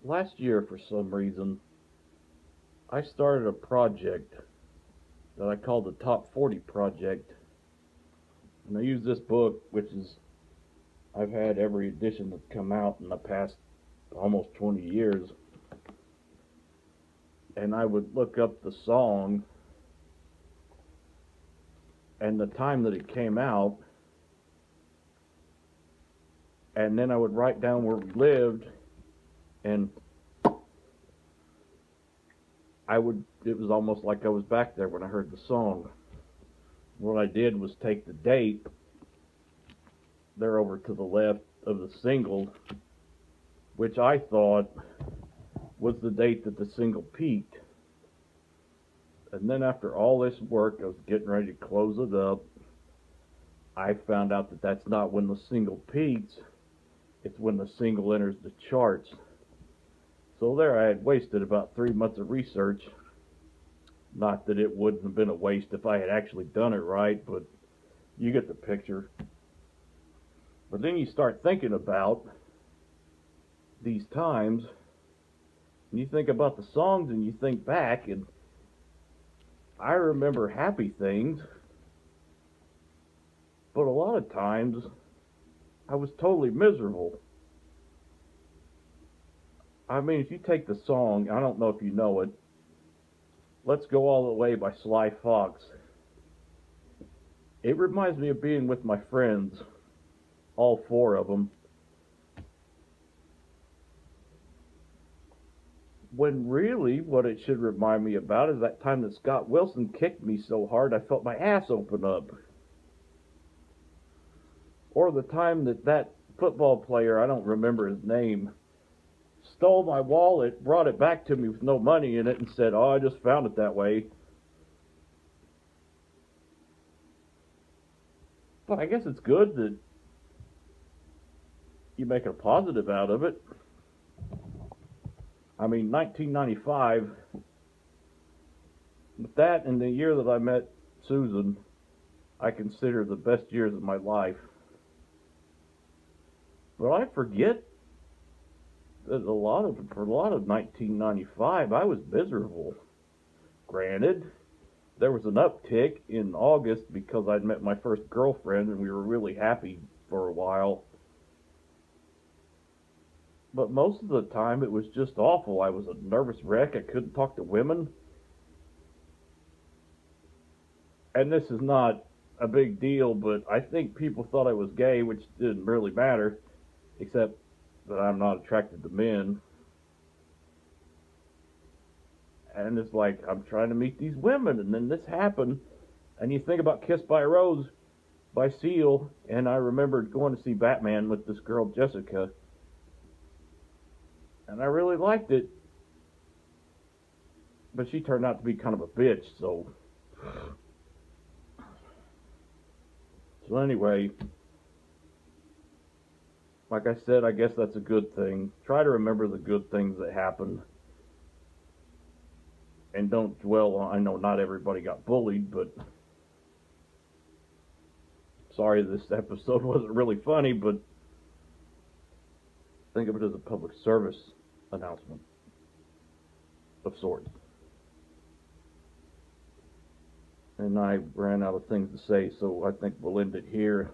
Last year, for some reason, I started a project that I called the Top 40 Project. And I use this book, which is, I've had every edition that's come out in the past almost 20 years. And I would look up the song and the time that it came out. And then I would write down where we lived. And it was almost like I was back there when I heard the song. What I did was take the date there over to the left of the single, which I thought was the date that the single peaked. And then after all this work, I was getting ready to close it up. I found out that that's not when the single peaks, it's when the single enters the charts. So there I had wasted about 3 months of research. Not that it wouldn't have been a waste if I had actually done it right, but you get the picture. But then you start thinking about these times, and you think about the songs, and you think back, and I remember happy things, but a lot of times I was totally miserable. I mean, if you take the song, I don't know if you know it, Let's Go All the Way by Sly Fox. It reminds me of being with my friends, all four of them, when really what it should remind me about is that time that Scott Wilson kicked me so hard I felt my ass open up. Or the time that football player, I don't remember his name, stole my wallet, brought it back to me with no money in it, and said, "Oh, I just found it that way." But I guess it's good that you make a positive out of it. I mean, 1995, with that and the year that I met Susan, I consider the best years of my life. But I forget that for a lot of 1995, I was miserable. Granted, there was an uptick in August because I'd met my first girlfriend and we were really happy for a while. But most of the time, it was just awful. I was a nervous wreck. I couldn't talk to women. And this is not a big deal, but I think people thought I was gay, which didn't really matter, except that I'm not attracted to men. And it's like, I'm trying to meet these women, and then this happened. And you think about Kiss by a Rose by Seal, and I remember going to see Batman with this girl, Jessica, and I really liked it. But she turned out to be kind of a bitch, so... So anyway, like I said, I guess that's a good thing. Try to remember the good things that happened. And don't dwell on, I know not everybody got bullied, but sorry this episode wasn't really funny, but think of it as a public service announcement of sorts. And I ran out of things to say, so I think we'll end it here.